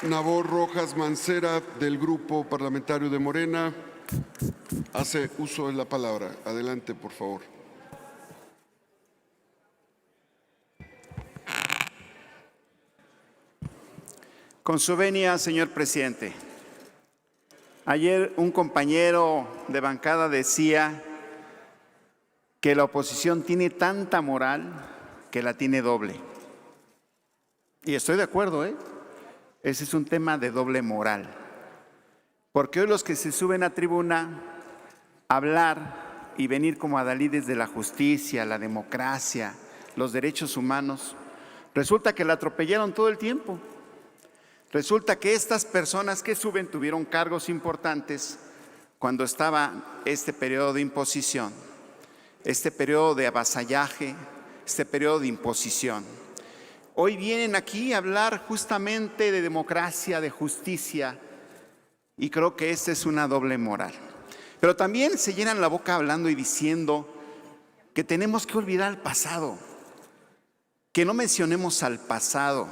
Nabor Rojas Mancera, del Grupo Parlamentario de Morena, hace uso de la palabra. Adelante, por favor. Con su venia, señor presidente. Ayer un compañero de bancada decía que la oposición tiene tanta moral que la tiene doble. Y estoy de acuerdo, ¿eh? Ese es un tema de doble moral. Porque hoy los que se suben a tribuna a hablar y venir como adalides de la justicia, la democracia, los derechos humanos, resulta que la atropellaron todo el tiempo. Resulta que estas personas que suben tuvieron cargos importantes cuando estaba este periodo de imposición, este periodo de avasallaje, este periodo de imposición. Hoy vienen aquí a hablar justamente de democracia, de justicia, y creo que esta es una doble moral. Pero también se llenan la boca hablando y diciendo que tenemos que olvidar el pasado, que no mencionemos al pasado.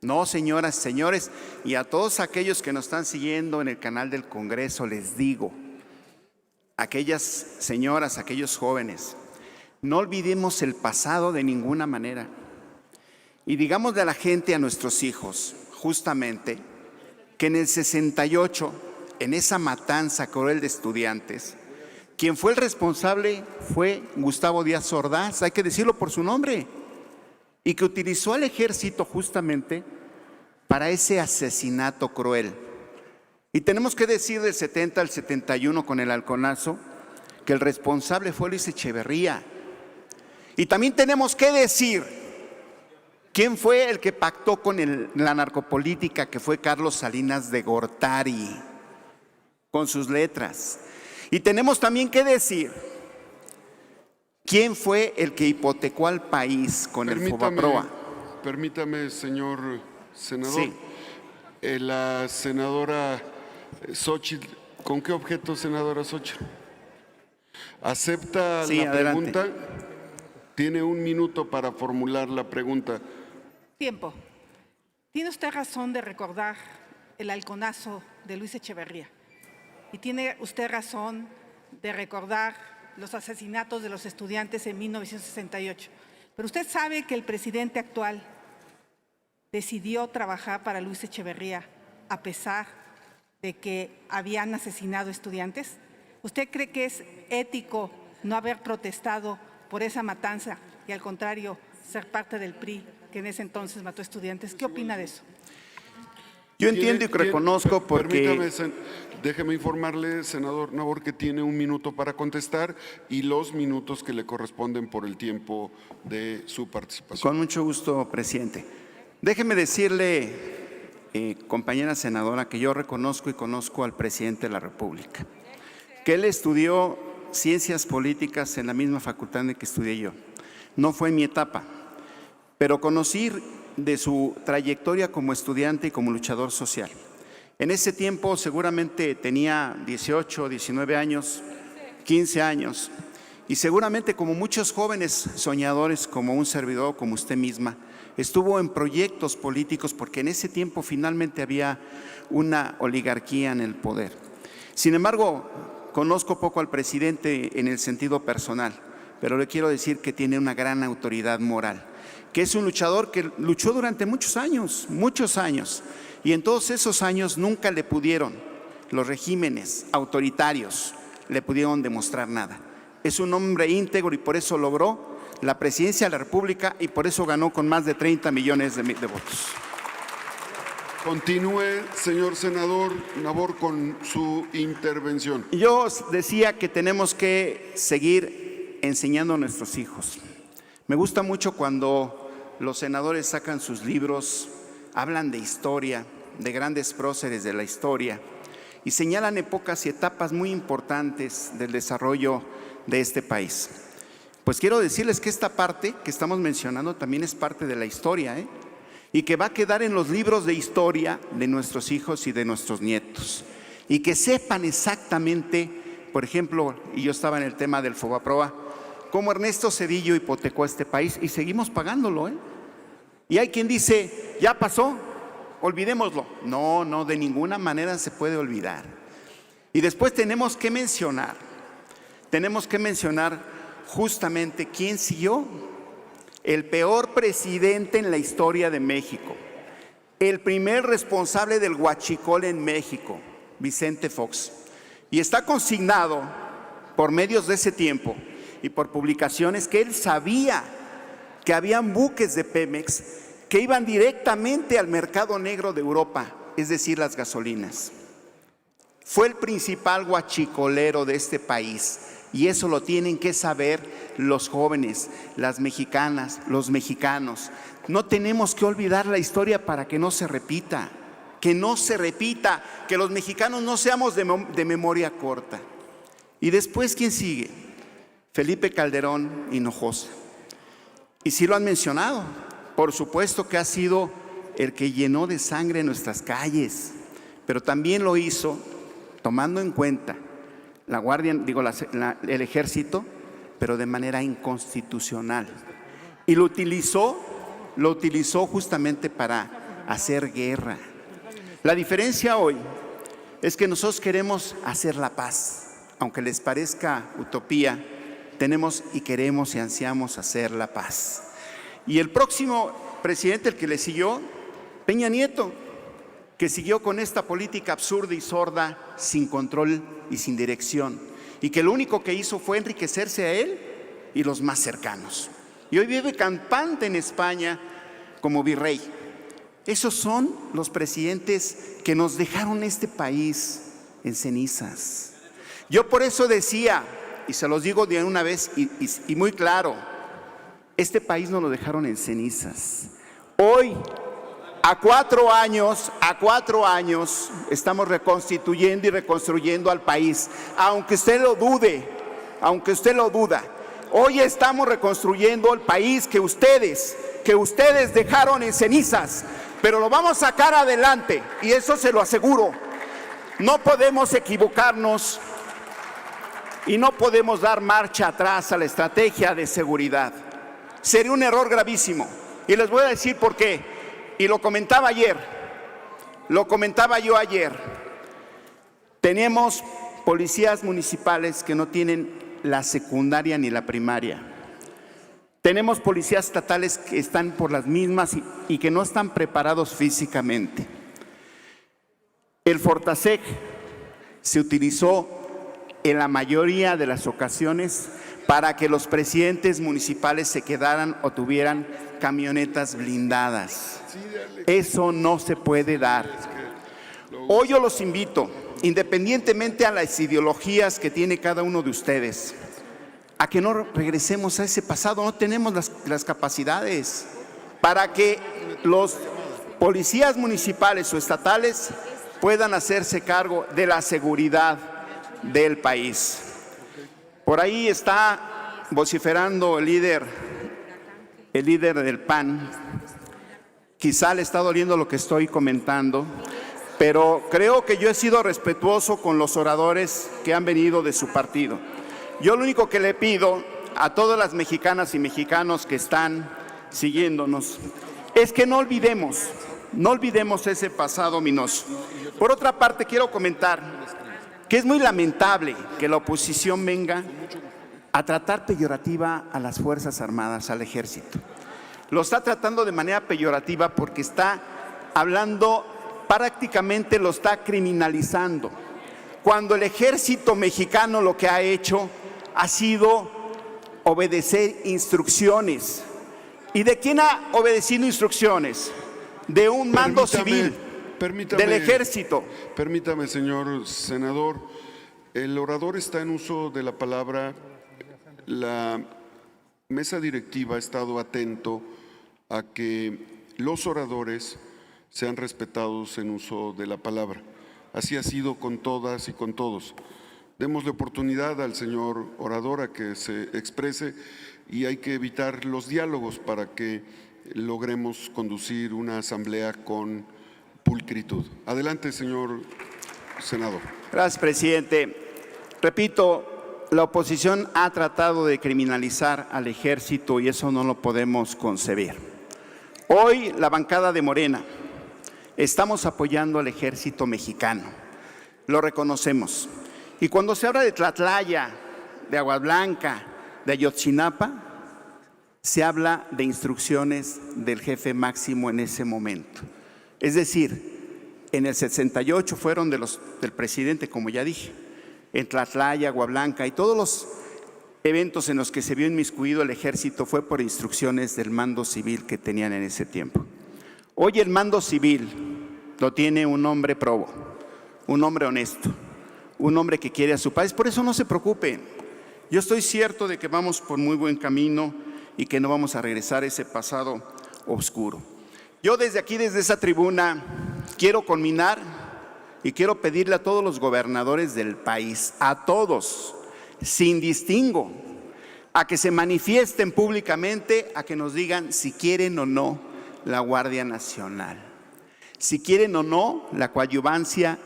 No, señoras, señores, y a todos aquellos que nos están siguiendo en el canal del Congreso, les digo, aquellas señoras, aquellos jóvenes, no olvidemos el pasado de ninguna manera. Y digámosle a la gente, a nuestros hijos, justamente, que en el 68, en esa matanza cruel de estudiantes, quien fue el responsable fue Gustavo Díaz Ordaz, hay que decirlo por su nombre, y que utilizó al ejército justamente para ese asesinato cruel. Y tenemos que decir del 70 al 71 con el halconazo que el responsable fue Luis Echeverría. Y también tenemos que decir quién fue el que pactó con la narcopolítica, que fue Carlos Salinas de Gortari, con sus letras. Y tenemos también que decir quién fue el que hipotecó al país con el Fobaproa. Permítame, señor senador. Sí. La senadora Xochitl, ¿con qué objeto, senadora Xochitl? ¿Acepta Sí, la adelante. pregunta? Tiene un minuto para formular la pregunta. Tiempo. Tiene usted razón de recordar el halconazo de Luis Echeverría. Y tiene usted razón de recordar los asesinatos de los estudiantes en 1968. Pero usted sabe que el presidente actual decidió trabajar para Luis Echeverría a pesar de que habían asesinado estudiantes. ¿Usted cree que es ético no haber protestado por esa matanza y al contrario ser parte del PRI que en ese entonces mató estudiantes? ¿Qué opina de eso? Yo entiendo y reconozco porque… Permítame, déjeme informarle, senador Nabor, que tiene un minuto para contestar y los minutos que le corresponden por el tiempo de su participación. Con mucho gusto, presidente. Déjeme decirle, compañera senadora, que yo reconozco y conozco al presidente de la República, que él estudió ciencias políticas en la misma facultad en la que estudié yo. No fue en mi etapa, pero conocí de su trayectoria como estudiante y como luchador social. En ese tiempo seguramente tenía 18, 19 años, 15 años, y seguramente como muchos jóvenes soñadores, como un servidor, como usted misma, estuvo en proyectos políticos porque en ese tiempo finalmente había una oligarquía en el poder. Sin embargo, conozco poco al presidente en el sentido personal, pero le quiero decir que tiene una gran autoridad moral, que es un luchador que luchó durante muchos años, y en todos esos años nunca le pudieron, los regímenes autoritarios, le pudieron demostrar nada. Es un hombre íntegro y por eso logró la presidencia de la República y por eso ganó con más de 30 millones de votos. Continúe, señor senador Nabor, con su intervención. Yo decía que tenemos que seguir enseñando a nuestros hijos. Me gusta mucho cuando los senadores sacan sus libros, hablan de historia, de grandes próceres de la historia y señalan épocas y etapas muy importantes del desarrollo de este país. Pues quiero decirles que esta parte que estamos mencionando también es parte de la historia, y que va a quedar en los libros de historia de nuestros hijos y de nuestros nietos. Y que sepan exactamente, por ejemplo, y yo estaba en el tema del Fobaproa, cómo Ernesto Zedillo hipotecó a este país y seguimos pagándolo, Y hay quien dice, ya pasó, olvidémoslo. No, no, de ninguna manera se puede olvidar. Y después tenemos que mencionar justamente quién siguió. El peor presidente en la historia de México, el primer responsable del huachicol en México, Vicente Fox. Y está consignado por medios de ese tiempo y por publicaciones que él sabía que habían buques de Pemex que iban directamente al mercado negro de Europa, es decir, las gasolinas. Fue el principal huachicolero de este país. Y eso lo tienen que saber los jóvenes, las mexicanas, los mexicanos. No tenemos que olvidar la historia para que no se repita. Que no se repita, que los mexicanos no seamos de memoria corta. Y después, ¿quién sigue? Felipe Calderón Hinojosa. Y sí lo han mencionado. Por supuesto que ha sido el que llenó de sangre nuestras calles. Pero también lo hizo tomando en cuenta la Guardia, el Ejército, pero de manera inconstitucional. Y lo utilizó justamente para hacer guerra. La diferencia hoy es que nosotros queremos hacer la paz. Aunque les parezca utopía, tenemos y queremos y ansiamos hacer la paz. Y el próximo presidente, el que le siguió, Peña Nieto, que siguió con esta política absurda y sorda, sin control y sin dirección, y que lo único que hizo fue enriquecerse a él y los más cercanos. Y hoy vive campante en España como virrey. Esos son los presidentes que nos dejaron este país en cenizas. Yo por eso decía, y se los digo de una vez y muy claro, este país nos lo dejaron en cenizas. Hoy, a 4 años, estamos reconstituyendo y reconstruyendo al país. Aunque usted lo dude, hoy estamos reconstruyendo el país que ustedes dejaron en cenizas. Pero lo vamos a sacar adelante, y eso se lo aseguro. No podemos equivocarnos y no podemos dar marcha atrás a la estrategia de seguridad. Sería un error gravísimo. Y les voy a decir por qué. Y lo comentaba yo ayer. Tenemos policías municipales que no tienen la secundaria ni la primaria. Tenemos policías estatales que están por las mismas y que no están preparados físicamente. El Fortaseg se utilizó en la mayoría de las ocasiones para que los presidentes municipales se quedaran o tuvieran camionetas blindadas. Eso no se puede dar. Hoy yo los invito, independientemente a las ideologías que tiene cada uno de ustedes, a que no regresemos a ese pasado. No tenemos las capacidades para que los policías municipales o estatales puedan hacerse cargo de la seguridad del país. Por ahí está vociferando el líder del PAN. Quizá le está doliendo lo que estoy comentando, pero creo que yo he sido respetuoso con los oradores que han venido de su partido. Yo lo único que le pido a todas las mexicanas y mexicanos que están siguiéndonos es que no olvidemos ese pasado ominoso. Por otra parte, quiero comentar que es muy lamentable que la oposición venga a tratar peyorativa a las Fuerzas Armadas, al Ejército. Lo está tratando de manera peyorativa porque está hablando, prácticamente lo está criminalizando. Cuando el Ejército mexicano lo que ha hecho ha sido obedecer instrucciones. ¿Y de quién ha obedecido instrucciones? De un mando civil, del Ejército. Permítame, señor senador, el orador está en uso de la palabra. La mesa directiva ha estado atento a que los oradores sean respetados en uso de la palabra. Así ha sido con todas y con todos. Démosle oportunidad al señor orador a que se exprese, y hay que evitar los diálogos para que logremos conducir una asamblea con pulcritud. Adelante, señor senador. Gracias, presidente. Repito, la oposición ha tratado de criminalizar al Ejército y eso no lo podemos concebir. Hoy la bancada de Morena Estamos apoyando al ejército mexicano, lo reconocemos. Y cuando se habla de Tlatlaya, de Agua Blanca, de Ayotzinapa, se habla de instrucciones del jefe máximo en ese momento. Es decir, en el 68 fueron del presidente, como ya dije. En Tlatlaya, Agua Blanca y todos los eventos en los que se vio inmiscuido el ejército fue por instrucciones del mando civil que tenían en ese tiempo. Hoy el mando civil lo tiene un hombre probo, un hombre honesto, un hombre que quiere a su país. Por eso no se preocupen. Yo estoy cierto de que vamos por muy buen camino y que no vamos a regresar a ese pasado oscuro. Yo desde aquí, desde esa tribuna, quiero culminar y quiero pedirle a todos los gobernadores del país, a todos, sin distingo, a que se manifiesten públicamente, a que nos digan si quieren o no la Guardia Nacional, si quieren o no la coadyuvancia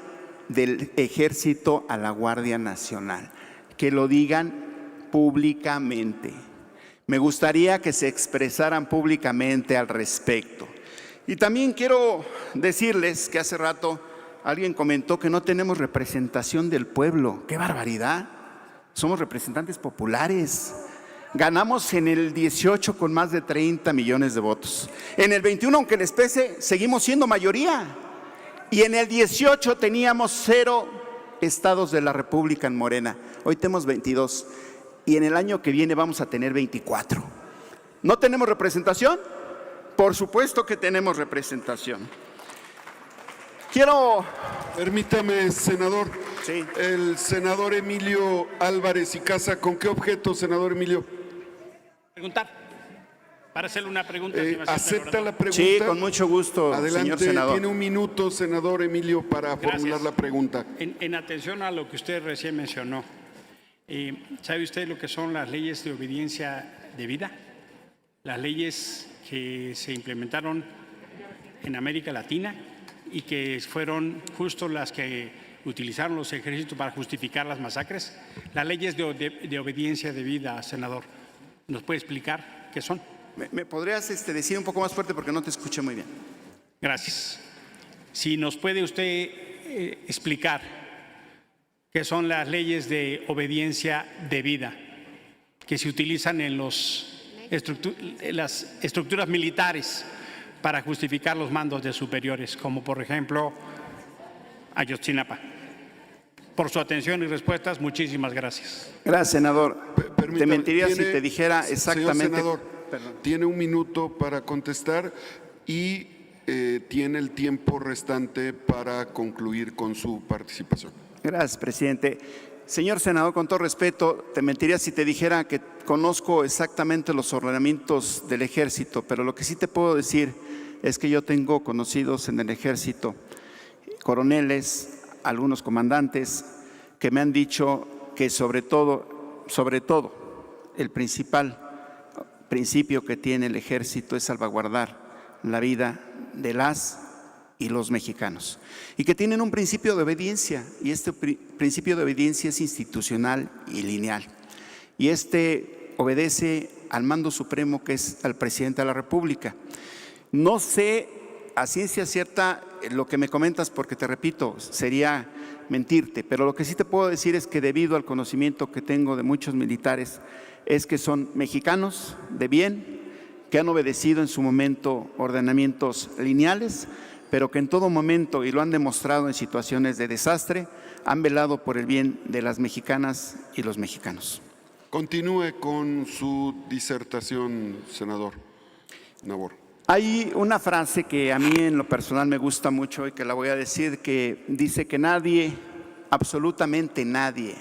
del Ejército a la Guardia Nacional, que lo digan públicamente. Me gustaría que se expresaran públicamente al respecto. Y también quiero decirles que hace rato alguien comentó que no tenemos representación del pueblo. ¡Qué barbaridad! Somos representantes populares. Ganamos en el 18 con más de 30 millones de votos. En el 21, aunque les pese, seguimos siendo mayoría. Y en el 18 teníamos 0 estados de la República en Morena. Hoy tenemos 22. Y en el año que viene vamos a tener 24. ¿No tenemos representación? Por supuesto que tenemos representación. Permítame, senador. Sí. El senador Emilio Álvarez y Casa, ¿con qué objeto, senador Emilio? Preguntar. Para hacerle una pregunta. ¿Acepta la pregunta? Sí, con mucho gusto, Adelante, señor senador. tiene un minuto, senador Emilio, para formular la pregunta. En atención a lo que usted recién mencionó, ¿sabe usted lo que son las leyes de obediencia debida? Las leyes que se implementaron en América Latina y que fueron justo las que utilizaron los ejércitos para justificar las masacres. Las leyes de obediencia debida, senador. ¿Nos puede explicar qué son? ¿Me podrías decir un poco más fuerte porque no te escuché muy bien? Gracias. Si nos puede usted explicar qué son las leyes de obediencia debida que se utilizan en las estructuras militares para justificar los mandos de superiores, como por ejemplo Ayotzinapa. Por su atención y respuestas, muchísimas gracias. Gracias, senador. Permítame, Te mentiría si te dijera exactamente. Señor senador, tiene un minuto para contestar y tiene el tiempo restante para concluir con su participación. Gracias, presidente. Señor senador, con todo respeto, te mentiría si te dijera que conozco exactamente los ordenamientos del ejército, pero lo que sí te puedo decir es que yo tengo conocidos en el ejército, coroneles, algunos comandantes, que me han dicho que sobre todo, el principal principio que tiene el ejército es salvaguardar la vida de las y los mexicanos, y que tienen un principio de obediencia, y este principio de obediencia es institucional y lineal, y obedece al mando supremo, que es al presidente de la República. No sé a ciencia cierta lo que me comentas, porque te repito, sería mentirte, pero lo que sí te puedo decir es que debido al conocimiento que tengo de muchos militares, es que son mexicanos de bien, que han obedecido en su momento ordenamientos lineales, pero que en todo momento, y lo han demostrado en situaciones de desastre, han velado por el bien de las mexicanas y los mexicanos. Continúe con su disertación, senador Nabor. Hay una frase que a mí en lo personal me gusta mucho y que la voy a decir, que dice que nadie, absolutamente nadie,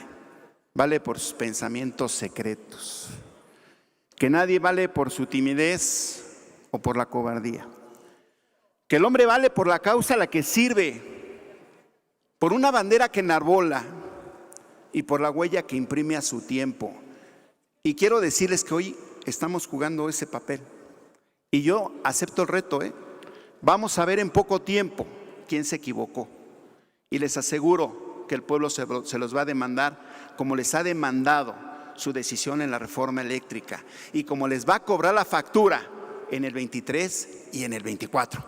vale por sus pensamientos secretos, que nadie vale por su timidez o por la cobardía, que el hombre vale por la causa a la que sirve, por una bandera que enarbola y por la huella que imprime a su tiempo. Y quiero decirles que hoy estamos jugando ese papel. Y yo acepto el reto, Vamos a ver en poco tiempo quién se equivocó. Y les aseguro que el pueblo se los va a demandar, como les ha demandado su decisión en la reforma eléctrica y como les va a cobrar la factura en el 23 y en el 24.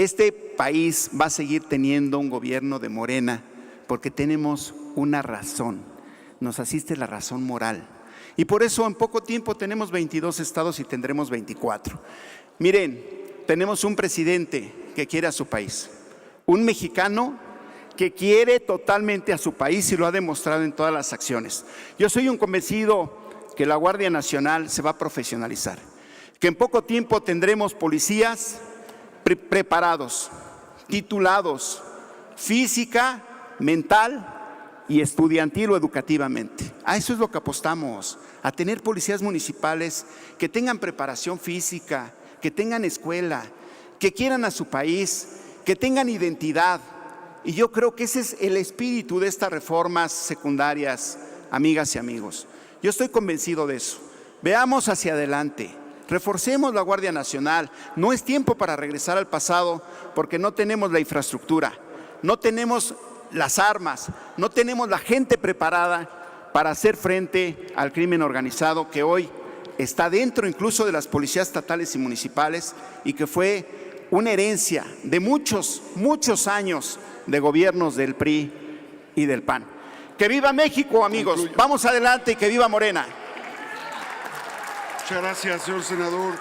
Este país va a seguir teniendo un gobierno de Morena porque tenemos una razón, nos asiste la razón moral. Y por eso en poco tiempo tenemos 22 estados y tendremos 24. Miren, tenemos un presidente que quiere a su país, un mexicano que quiere totalmente a su país y lo ha demostrado en todas las acciones. Yo soy un convencido que la Guardia Nacional se va a profesionalizar, que en poco tiempo tendremos policías preparados, titulados, física, mental y estudiantil o educativamente. A eso es lo que apostamos, a tener policías municipales que tengan preparación física, que tengan escuela, que quieran a su país, que tengan identidad. Y yo creo que ese es el espíritu de estas reformas secundarias, amigas y amigos. Yo estoy convencido de eso. Veamos hacia adelante. Reforcemos la Guardia Nacional. No es tiempo para regresar al pasado porque no tenemos la infraestructura, no tenemos las armas, no tenemos la gente preparada para hacer frente al crimen organizado que hoy está dentro incluso de las policías estatales y municipales y que fue una herencia de muchos años de gobiernos del PRI y del PAN. ¡Que viva México, amigos! Concluyo. Vamos adelante y que viva Morena. Muchas gracias, señor senador.